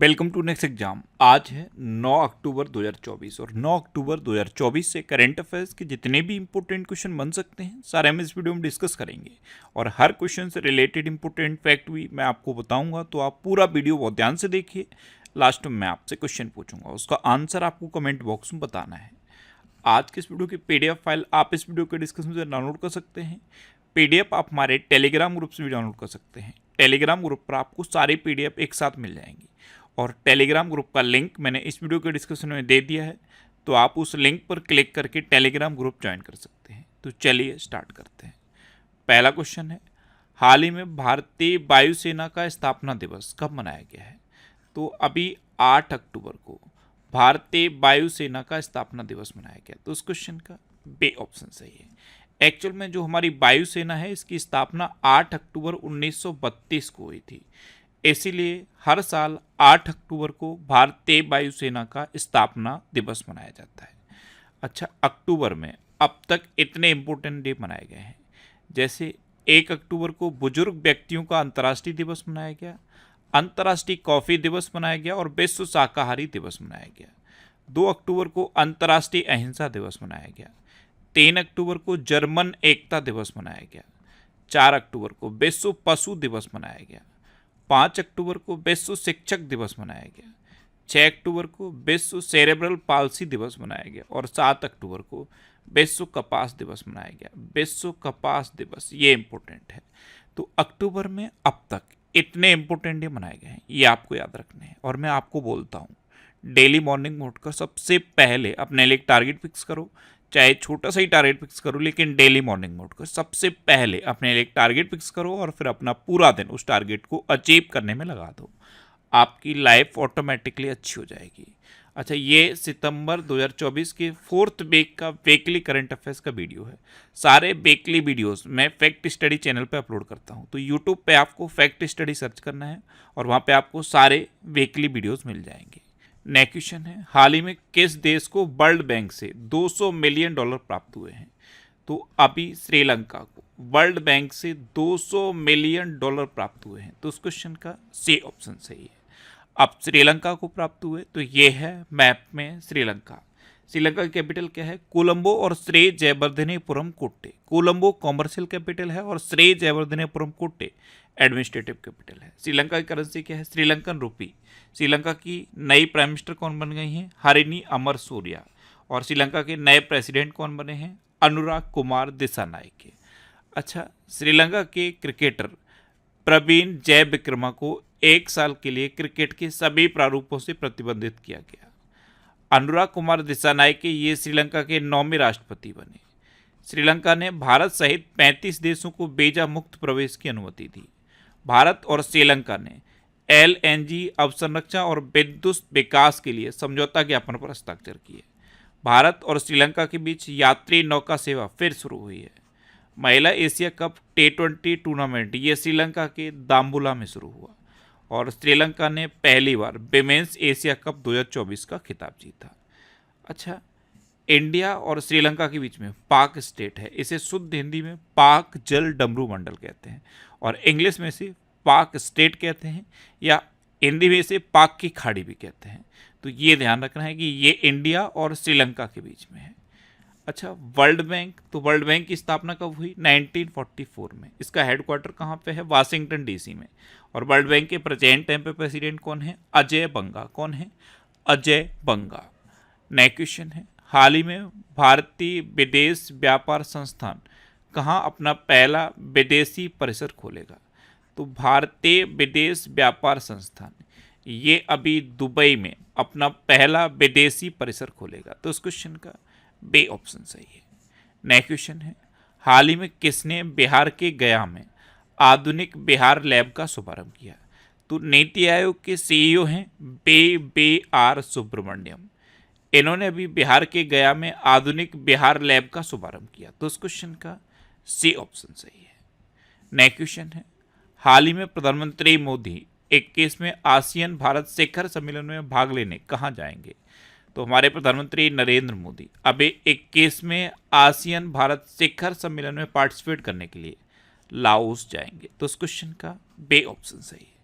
Welcome to next exam. आज है 9 अक्टूबर 2024 और 9 अक्टूबर 2024 से करंट अफेयर्स के जितने भी इंपॉर्टेंट क्वेश्चन बन सकते हैं सारे हम इस वीडियो में डिस्कस करेंगे और हर क्वेश्चन से रिलेटेड इंपॉर्टेंट फैक्ट भी मैं आपको बताऊंगा, तो आप पूरा वीडियो बहुत ध्यान से देखिए। लास्ट में मैं आपसे क्वेश्चन पूछूंगा, उसका आंसर आपको कमेंट बॉक्स में बताना है। आज के इस वीडियो की पीडीएफ फाइल आप इस वीडियो के डिस्क्रिप्शन से डाउनलोड कर सकते हैं। पीडीएफ आप हमारे टेलीग्राम ग्रुप से भी डाउनलोड कर सकते हैं। टेलीग्राम ग्रुप पर आपको सारी पीडीएफ एक साथ मिल जाएंगी और टेलीग्राम ग्रुप का लिंक मैंने इस वीडियो के डिस्क्रिप्शन में दे दिया है, तो आप उस लिंक पर क्लिक करके टेलीग्राम ग्रुप ज्वाइन कर सकते हैं। तो चलिए स्टार्ट करते हैं। पहला क्वेश्चन है, हाल ही में भारतीय वायुसेना का स्थापना दिवस कब मनाया गया है? तो अभी 8 अक्टूबर को भारतीय वायुसेना का स्थापना दिवस मनाया गया। तो उस क्वेश्चन का बे ऑप्शन सही है। एक्चुअल में जो हमारी वायुसेना है इसकी स्थापना 8 अक्टूबर 1932 को हुई थी, इसीलिए हर साल 8 अक्टूबर को भारतीय वायुसेना का स्थापना दिवस मनाया जाता है। अच्छा, अक्टूबर में अब तक इतने इम्पोर्टेंट डे मनाए गए हैं, जैसे 1 अक्टूबर को बुजुर्ग व्यक्तियों का अंतर्राष्ट्रीय दिवस मनाया गया, अंतर्राष्ट्रीय कॉफ़ी दिवस मनाया गया और विश्व शाकाहारी दिवस मनाया गया। 2 अक्टूबर को अंतर्राष्ट्रीय अहिंसा दिवस मनाया गया। 3 अक्टूबर को जर्मन एकता दिवस मनाया गया। 4 अक्टूबर को विश्व पशु दिवस मनाया गया। 5 अक्टूबर को विश्व शिक्षक दिवस मनाया गया। 6 अक्टूबर को विश्व सेरेब्रल पाल्सी दिवस मनाया गया और 7 अक्टूबर को विश्व कपास दिवस मनाया गया। विश्व कपास दिवस ये इम्पोर्टेंट है। तो अक्टूबर में अब तक इतने इम्पोर्टेंट डे मनाए गए हैं, ये आपको याद रखने हैं। और मैं आपको बोलता हूँ, डेली मॉर्निंग में उठकर सबसे पहले अपने लिए एक टारगेट फिक्स करो, चाहे छोटा सा ही टारगेट फिक्स करो, लेकिन डेली मॉर्निंग में उठकर सबसे पहले अपने लिए एक टारगेट फिक्स करो और फिर अपना पूरा दिन उस टारगेट को अचीव करने में लगा दो। आपकी लाइफ ऑटोमेटिकली अच्छी हो जाएगी। अच्छा, ये सितंबर 2024 के 4th वीक का वीकली करंट अफेयर्स का वीडियो है। सारे वीकली वीडियोस मैं फैक्ट स्टडी चैनल पे अपलोड करता हूँ, तो यूट्यूब पे आपको फैक्ट स्टडी सर्च करना है और वहाँ पे आपको सारे वीकली वीडियोस मिल जाएंगे। नेक्स्ट क्वेश्चन है, हाल ही में किस देश को वर्ल्ड बैंक से $200 मिलियन प्राप्त हुए हैं? तो अभी श्रीलंका को वर्ल्ड बैंक से $200 मिलियन प्राप्त हुए हैं। तो उस क्वेश्चन का सी ऑप्शन सही है। अब श्रीलंका को प्राप्त हुए, तो ये है मैप में श्रीलंका। श्रीलंका की कैपिटल क्या है? कोलंबो और श्री जयवर्धनेपुरम कोट्टे। कोलंबो कॉमर्शियल कैपिटल है और श्री जयवर्धनेपुरम कोट्टे एडमिनिस्ट्रेटिव कैपिटल है। श्रीलंका की करेंसी क्या है? श्रीलंकन रुपी। श्रीलंका की नई प्राइम मिनिस्टर कौन बन गई हैं? हरिनी अमर सूर्या। और श्रीलंका के नए प्रेसिडेंट कौन बने हैं? अनुराग कुमार दिसानायके। अच्छा, श्रीलंका के क्रिकेटर प्रवीण जयविक्रमा को 1 साल के लिए क्रिकेट के सभी प्रारूपों से प्रतिबंधित किया गया। अनुराग कुमार दिसानायके ये श्रीलंका के 9वें राष्ट्रपति बने। श्रीलंका ने भारत सहित 35 देशों को वीजा मुक्त प्रवेश की अनुमति दी। भारत और श्रीलंका ने एलएनजी अवसंरचना और विद्युत विकास के लिए समझौता ज्ञापन पर हस्ताक्षर किए। भारत और श्रीलंका के बीच यात्री नौका सेवा फिर शुरू हुई है। महिला एशिया कप T20 टूर्नामेंट ये श्रीलंका के दाम्बुला में शुरू हुआ और श्रीलंका ने पहली बार विमेंस एशिया कप 2024 का खिताब जीता। अच्छा, इंडिया और श्रीलंका के बीच में पाक स्टेट है, इसे शुद्ध हिंदी में पाक जल डमरू मंडल कहते हैं और इंग्लिश में से पाक स्टेट कहते हैं या हिंदी में इसे पाक की खाड़ी भी कहते हैं। तो ये ध्यान रखना है कि ये इंडिया और श्रीलंका के बीच में है। अच्छा, वर्ल्ड बैंक, तो वर्ल्ड बैंक की स्थापना कब हुई? 1944 में। इसका हेडक्वार्टर कहाँ पे है? वाशिंगटन डीसी में। और वर्ल्ड बैंक के प्रेजेंट टाइम पे प्रेसिडेंट कौन है? अजय बंगा। कौन है? अजय बंगा। नेक्स्ट क्वेश्चन है, हाल ही में भारतीय विदेश व्यापार संस्थान कहाँ अपना पहला विदेशी परिसर खोलेगा? तो भारतीय विदेश व्यापार संस्थान ये अभी दुबई में अपना पहला विदेशी परिसर खोलेगा। तो इस क्वेश्चन का बे ऑप्शन सही है। नेक्स्ट क्वेश्चन है, हाल ही में किसने बिहार के गया में आधुनिक बिहार लैब का शुभारंभ किया? तो नीति आयोग के सीईओ हैं बे सुब्रमण्यम। इन्होंने अभी बिहार के गया में आधुनिक बिहार लैब का शुभारंभ किया। तो इस क्वेश्चन का सी ऑप्शन सही है। नेक्स्ट क्वेश्चन है, हाल ही में प्रधानमंत्री मोदी 21वें आसियान भारत शिखर सम्मेलन में भाग लेने कहाँ जाएंगे? तो हमारे प्रधानमंत्री नरेंद्र मोदी अभी 21वें आसियान भारत शिखर सम्मेलन में पार्टिसिपेट करने के लिए लाओस जाएंगे। तो इस क्वेश्चन का बे ऑप्शन सही है।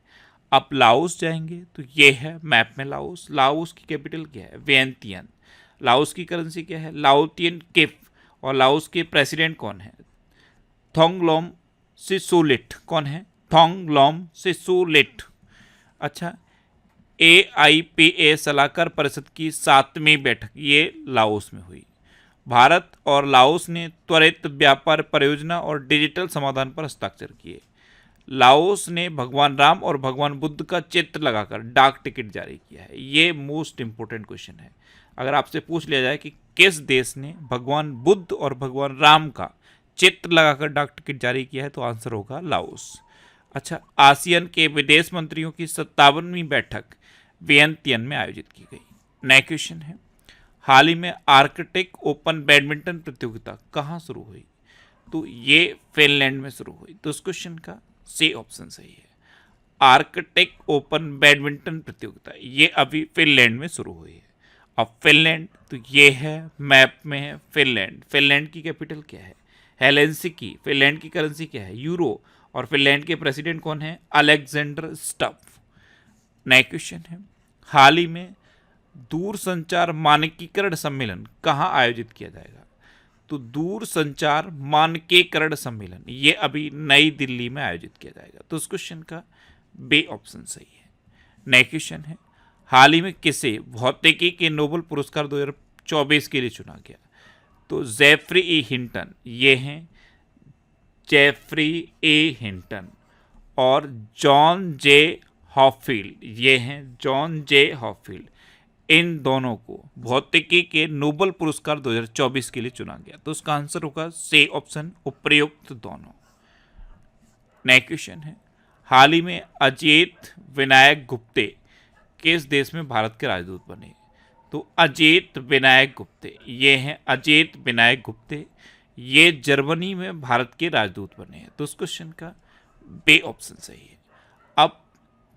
आप लाओस जाएंगे तो ये है मैप में लाओस। लाओस की कैपिटल क्या है? वियंतियन। लाओस की करेंसी क्या है? लाओतियन किप। और लाओस के प्रेसिडेंट कौन है? थोंगलोम सिसोलिट। कौन है? थोंगलोम सिसोलिट। अच्छा, AIPA सलाहकार परिषद की 7वीं बैठक ये लाओस में हुई। भारत और लाओस ने त्वरित व्यापार परियोजना और डिजिटल समाधान पर हस्ताक्षर किए। लाओस ने भगवान राम और भगवान बुद्ध का चित्र लगाकर डाक टिकट जारी किया है। ये मोस्ट इंपोर्टेंट क्वेश्चन है। अगर आपसे पूछ लिया जाए कि किस देश ने भगवान बुद्ध और भगवान राम का चित्र लगाकर डाक टिकट जारी किया है, तो आंसर होगा लाओस। अच्छा, आसियान के विदेश मंत्रियों की 57वीं बैठक वियंतियन में आयोजित की गई। नया क्वेश्चन है, हाल ही में आर्कटिक ओपन बैडमिंटन प्रतियोगिता कहाँ शुरू हुई? तो ये फिनलैंड में शुरू हुई। तो इस क्वेश्चन का सी ऑप्शन सही है। आर्कटिक ओपन बैडमिंटन प्रतियोगिता ये अभी फिनलैंड में शुरू हुई है। अब फिनलैंड तो ये है मैप में है फिनलैंड। फिनलैंड की कैपिटल क्या है? हेलेंसिकी। फिनलैंड की करेंसी क्या है? यूरो। और फिनलैंड के प्रेसिडेंट कौन है? Alexander stuff. नया क्वेश्चन है, हाल ही में दूरसंचार मानकीकरण सम्मेलन कहाँ आयोजित किया जाएगा? तो दूरसंचार मानकीकरण सम्मेलन ये अभी नई दिल्ली में आयोजित किया जाएगा। तो इस क्वेश्चन का बी ऑप्शन सही है। नया क्वेश्चन है, हाल ही में किसे भौतिकी के नोबेल पुरस्कार 2024 के लिए चुना गया? तो जेफरी ई हिंटन ये हैं, जेफरी ए हिंटन। और जॉन जे हॉफील्ड ये हैं, जॉन जे हॉफील्ड। इन दोनों को भौतिकी के नोबेल पुरस्कार 2024 के लिए चुना गया। तो उसका आंसर होगा सी ऑप्शन, उपयुक्त दोनों। नया क्वेश्चन है, हाल ही में अजित विनायक गुप्ते किस देश में भारत के राजदूत बने? तो अजित विनायक गुप्ते ये हैं, अजित विनायक गुप्ते ये जर्मनी में भारत के राजदूत बने हैं। तो उस क्वेश्चन का बी ऑप्शन सही है। अब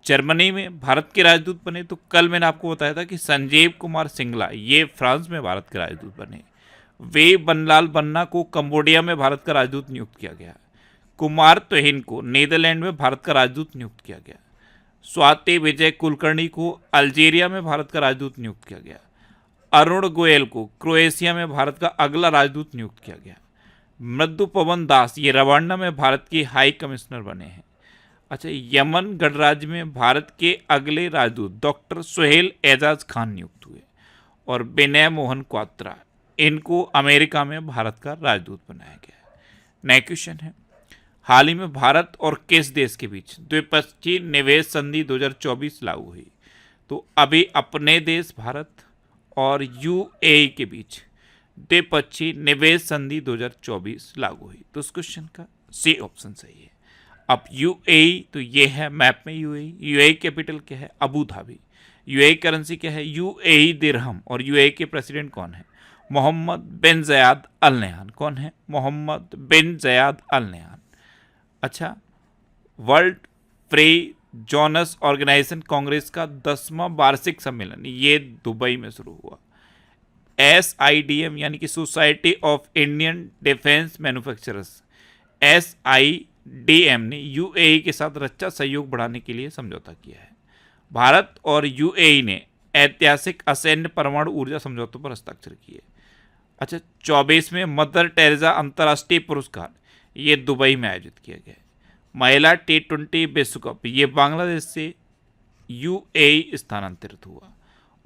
जर्मनी में भारत के राजदूत बने, तो कल मैंने आपको बताया था कि संजीव कुमार सिंगला ये फ्रांस में भारत के राजदूत बने। वे बनलाल बन्ना को कंबोडिया में भारत का राजदूत नियुक्त किया गया। कुमार तोहिन को नीदरलैंड में भारत का राजदूत नियुक्त किया गया। स्वाति विजय कुलकर्णी को अल्जीरिया में भारत का राजदूत नियुक्त किया गया। अरुण गोयल को क्रोएशिया में भारत का अगला राजदूत नियुक्त किया गया। मृदु पवन दास ये रवांडा में भारत के हाई कमिश्नर बने हैं। अच्छा, यमन गणराज्य में भारत के अगले राजदूत डॉक्टर सुहेल एजाज खान नियुक्त हुए। और विनय मोहन क्वात्रा इनको अमेरिका में भारत का राजदूत बनाया गया है। नया क्वेश्चन है, हाल ही में भारत और किस देश के बीच द्विपक्षीय निवेश संधि 2024 लागू हुई? तो अभी अपने देश भारत और UAE के बीच द्विपक्षीय निवेश संधि 2024 लागू हुई। तो इस क्वेश्चन का सी ऑप्शन सही है। अब UAE तो ये है मैप में UAE कैपिटल क्या है? Abu Dhabi. UAE करेंसी क्या है? UAE दिरहम। और UAE के प्रेसिडेंट कौन है? Mohammed bin Zayed Al Nahyan. कौन है? Mohammed bin Zayed Al Nahyan. अच्छा, World Free Zones Organization Congress का 10वां वार्षिक सम्मेलन ये दुबई में शुरू हुआ। SIDM यानी कि society of Indian defence manufacturers SIDM ने UAE के साथ रक्षा सहयोग बढ़ाने के लिए समझौता किया है। भारत और UAE ने ऐतिहासिक असैन्य परमाणु ऊर्जा समझौतों पर हस्ताक्षर किए। अच्छा, 24वें मदर टेरेसा अंतर्राष्ट्रीय पुरस्कार ये दुबई में आयोजित किया गया है। महिला T20 विश्व कप ये बांग्लादेश से UAE स्थानांतरित हुआ।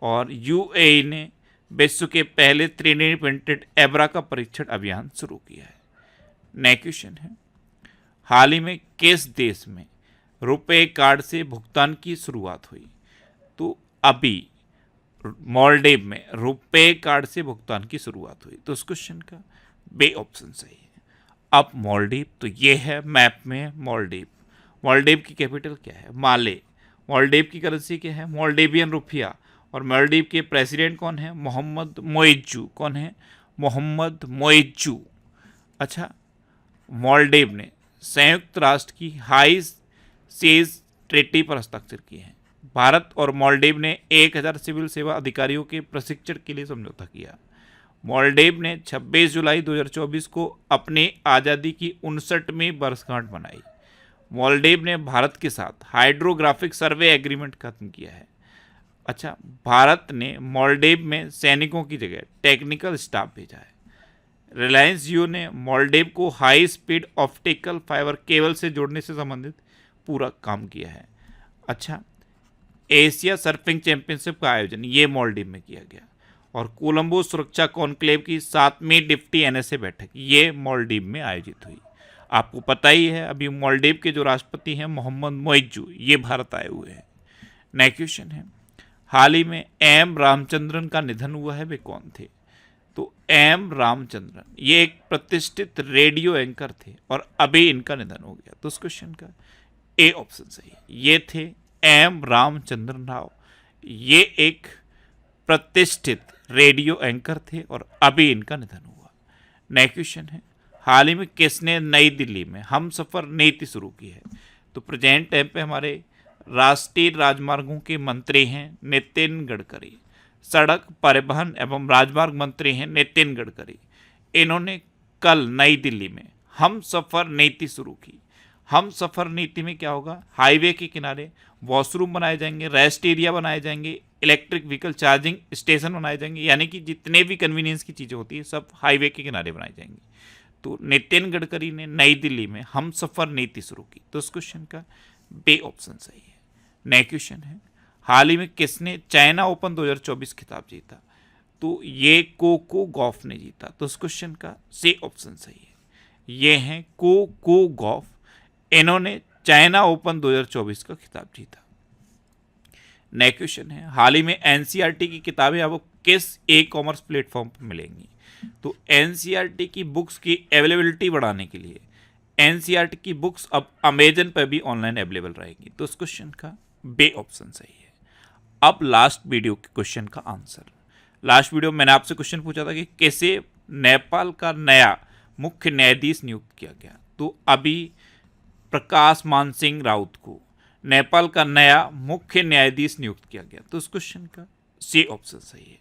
और UAE ने विश्व के पहले 3D प्रिंटेड एब्रा का परीक्षण अभियान शुरू किया है। नया क्वेश्चन है, हाल ही में किस देश में रुपए कार्ड से भुगतान की शुरुआत हुई? तो अभी मालदीव में रुपए कार्ड से भुगतान की शुरुआत हुई। तो उस क्वेश्चन का बी ऑप्शन सही है। अब मालदीव तो ये है मैप में मालदीव। मालदीव की कैपिटल क्या है? माले। मालदीव की करेंसी क्या है? मालदीवियन रुपया। और मालदीव के प्रेसिडेंट कौन है? मोहम्मद मोइज्जू। कौन है? मोहम्मद मोइज्जू। अच्छा, मालदीव ने संयुक्त राष्ट्र की हाई सीज ट्रीटी पर हस्ताक्षर किए हैं। भारत और मालदीव ने 1000 सिविल सेवा अधिकारियों के प्रशिक्षण के लिए समझौता किया। मालदीव ने 26 जुलाई 2024 को अपनी आज़ादी की 59वीं वर्षगांठ मनाई। मालदीव ने भारत के साथ हाइड्रोग्राफिक सर्वे एग्रीमेंट खत्म किया है। अच्छा, भारत ने मालदीव में सैनिकों की जगह टेक्निकल स्टाफ भेजा है। रिलायंस जियो ने मालदीव को high speed optical fibre cable से जोड़ने से संबंधित पूरा काम किया है। अच्छा, एशिया सर्फिंग चैंपियनशिप का आयोजन ये मालदीव में किया गया। और कोलंबो सुरक्षा कॉन्क्लेव की 7वीं डिप्टी एनएसए बैठक ये मालदीव में आयोजित हुई। आपको पता ही है अभी मालदीव के जो राष्ट्रपति हैं मोहम्मद मोइज्जू, ये भारत आए हुए हैं। नेक्स्ट क्वेश्चन है, हाल ही में एम रामचंद्रन का निधन हुआ है, वे कौन थे? तो एम रामचंद्रन ये एक प्रतिष्ठित रेडियो एंकर थे और अभी इनका निधन हो गया। तो उस क्वेश्चन का ए ऑप्शन सही है, ये थे एम रामचंद्रन राव। ये एक प्रतिष्ठित रेडियो एंकर थे और अभी इनका निधन हुआ। नेक्स्ट क्वेश्चन है, हाल ही में किसने नई दिल्ली में हम सफ़र नीति शुरू की है? तो प्रेजेंट टाइम पे हमारे राष्ट्रीय राजमार्गों के मंत्री हैं नितिन गडकरी, सड़क परिवहन एवं राजमार्ग मंत्री हैं नितिन गडकरी। इन्होंने कल नई दिल्ली में हम सफ़र नीति शुरू की। हम सफ़र नीति में क्या होगा, हाईवे के किनारे वॉशरूम बनाए जाएंगे, रेस्ट एरिया बनाए जाएंगे, इलेक्ट्रिक व्हीकल चार्जिंग स्टेशन बनाए जाएंगे, यानी कि जितने भी कन्वीनियंस की चीज़ें होती हैं सब हाईवे के किनारे बनाई जाएंगी। तो नितिन गडकरी ने नई दिल्ली में हम सफ़र नीति शुरू की। तो इस क्वेश्चन का बी ऑप्शन सही है। नेक्स्ट क्वेश्चन है, हाल ही में किसने चाइना ओपन 2024 खिताब जीता? तो ये कोको गॉफ ने जीता। तो इस क्वेश्चन का सी ऑप्शन सही है, ये हैं कोको गॉफ। इन्होंने चाइना ओपन 2024 का खिताब जीता। नेक्स्ट क्वेश्चन है, हाल ही में एनसीईआरटी की किताबें आपको किस ई कॉमर्स प्लेटफॉर्म पर मिलेंगी? तो एनसीईआरटी की बुक्स की अवेलेबिलिटी बढ़ाने के लिए एनसीईआरटी की बुक्स अब अमेजन पर भी ऑनलाइन अवेलेबल रहेंगी। तो इस क्वेश्चन का बी ऑप्शन सही है। अब लास्ट वीडियो के क्वेश्चन का आंसर। लास्ट वीडियो मैंने आपसे क्वेश्चन पूछा था कि कैसे नेपाल का नया मुख्य न्यायाधीश नियुक्त किया गया। तो अभी प्रकाश मान सिंह राउत को नेपाल का नया मुख्य न्यायाधीश नियुक्त किया गया। तो इस क्वेश्चन का सी ऑप्शन सही है।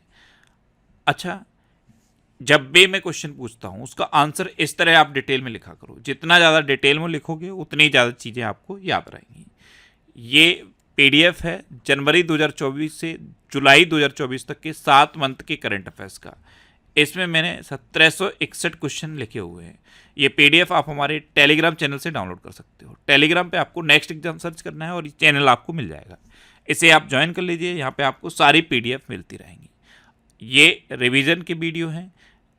अच्छा, जब भी मैं क्वेश्चन पूछता हूँ उसका आंसर इस तरह आप डिटेल में लिखा करो। जितना ज़्यादा डिटेल में लिखोगे उतनी ज़्यादा चीज़ें आपको याद रहेंगी। ये पीडीएफ है जनवरी 2024 से जुलाई 2024 तक के 7 मंथ के करंट अफेयर्स का। इसमें मैंने 1761 क्वेश्चन लिखे हुए हैं। ये पीडीएफ आप हमारे टेलीग्राम चैनल से डाउनलोड कर सकते हो। टेलीग्राम पे आपको नेक्स्ट एग्जाम सर्च करना है और ये चैनल आपको मिल जाएगा। इसे आप ज्वाइन कर लीजिए, यहाँ पे आपको सारी पीडीएफ मिलती रहेंगी। ये रिवीजन के वीडियो हैं।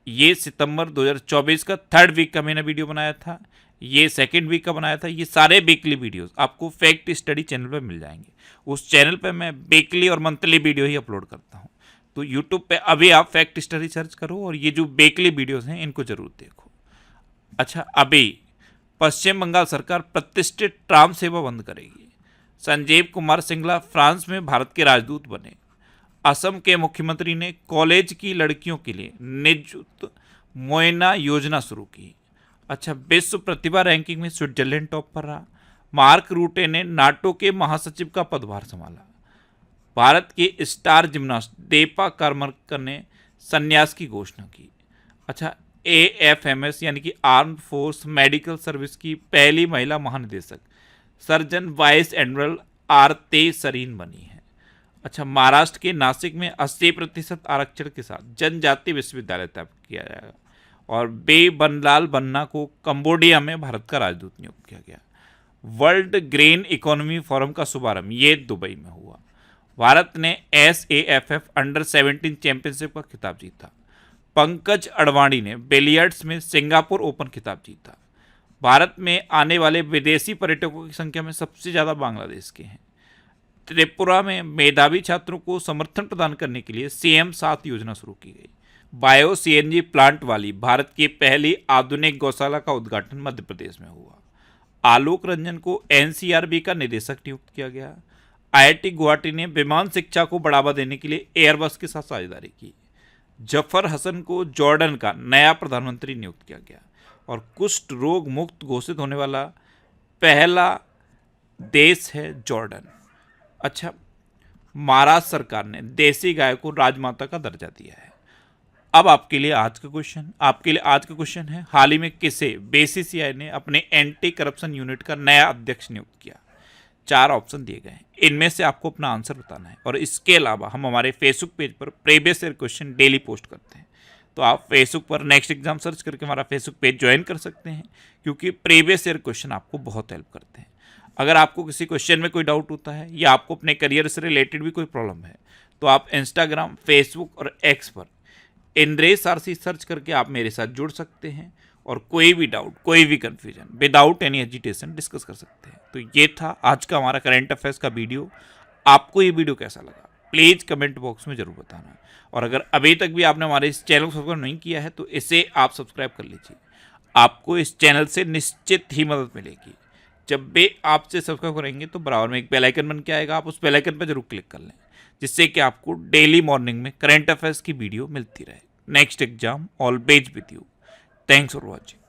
ये सितंबर 2024 का 3rd वीक का मैंने वीडियो बनाया था, ये 2nd वीक का बनाया था। ये सारे वीकली वीडियोस आपको फैक्ट स्टडी चैनल पर मिल जाएंगे। उस चैनल पर मैं वीकली और मंथली वीडियो ही अपलोड करता हूँ। तो यूट्यूब पे अभी आप फैक्ट स्टडी सर्च करो और ये जो वीकली वीडियोस हैं इनको जरूर देखो। अच्छा, अभी पश्चिम बंगाल सरकार प्रतिष्ठित ट्राम सेवा बंद करेगी। संजीव कुमार सिंगला फ्रांस में भारत के राजदूत बने। असम के मुख्यमंत्री ने कॉलेज की लड़कियों के लिए निजुत मोइना योजना शुरू की। अच्छा, विश्व प्रतिभा रैंकिंग में स्विट्जरलैंड टॉप पर रहा। मार्क रूटे ने नाटो के महासचिव का पदभार संभाला। भारत के स्टार जिम्नास्ट दीपा करमरकर ने संन्यास की घोषणा की। अच्छा, एएफएमएस यानी कि आर्म्ड फोर्स मेडिकल सर्विस की पहली महिला महानिदेशक सर्जन वाइस एडमिरल आरती सरीन बनी है। अच्छा, महाराष्ट्र के नासिक में 80% आरक्षण के साथ जनजातीय विश्वविद्यालय स्थापित किया जाएगा। और बे बनलाल बन्ना को कंबोडिया में भारत का राजदूत नियुक्त किया गया। वर्ल्ड ग्रीन इकोनॉमी फोरम का शुभारंभ ये दुबई में हुआ। भारत ने SAFF अंडर-17 चैंपियनशिप का खिताब जीता। पंकज अडवाणी ने बिलियर्ड्स में सिंगापुर ओपन खिताब जीता। भारत में आने वाले विदेशी पर्यटकों की संख्या में सबसे ज़्यादा बांग्लादेश के हैं। त्रिपुरा में मेधावी छात्रों को समर्थन प्रदान करने के लिए CM 7 योजना शुरू की गई। बायो CNG प्लांट वाली भारत की पहली आधुनिक गौशाला का उद्घाटन मध्य प्रदेश में हुआ। आलोक रंजन को NCRB का निदेशक नियुक्त किया गया। IIT गुवाहाटी ने विमान शिक्षा को बढ़ावा देने के लिए एयरबस के साथ साझेदारी की। जफर हसन को जॉर्डन का नया प्रधानमंत्री नियुक्त किया गया। और कुष्ठ रोग मुक्त घोषित होने वाला पहला देश है जॉर्डन। अच्छा, महाराष्ट्र सरकार ने देसी गाय को राजमाता का दर्जा दिया है। अब आपके लिए आज का क्वेश्चन है, हाल ही में किसे बीसीसीआई ने अपने एंटी करप्शन यूनिट का नया अध्यक्ष नियुक्त किया? 4 ऑप्शन दिए गए हैं, इनमें से आपको अपना आंसर बताना है। और इसके अलावा हम हमारे फेसबुक पेज पर previous year question daily post करते हैं, तो आप फेसबुक पर नेक्स्ट एग्जाम सर्च करके हमारा फेसबुक पेज ज्वाइन कर सकते हैं, क्योंकि प्रीवियस ईयर क्वेश्चन आपको बहुत हेल्प करते हैं। अगर आपको किसी क्वेश्चन में कोई डाउट होता है या आपको अपने करियर से रिलेटेड भी कोई प्रॉब्लम है, तो आप इंस्टाग्राम, फेसबुक और एक्स पर इंद्रेश आरसी सर्च करके आप मेरे साथ जुड़ सकते हैं और कोई भी डाउट, कोई भी confusion without any agitation discuss कर सकते हैं। तो ये था आज का हमारा करंट अफेयर्स का वीडियो। आपको ये वीडियो कैसा लगा प्लीज़ कमेंट बॉक्स में जरूर बताना, और अगर अभी तक भी आपने हमारे इस चैनल को सब्सक्राइब नहीं किया है तो इसे आप सब्सक्राइब कर लीजिए। आपको इस चैनल से निश्चित ही मदद मिलेगी। जब भी आपसे सब्सक्राइब करेंगे तो बराबर में एक बेल आइकन बन के आएगा, आप उस बेल आइकन पर जरूर क्लिक कर लें, जिससे कि आपको डेली मॉर्निंग में करंट अफेयर्स की वीडियो मिलती रहे। Next exam always with you. Thanks for watching.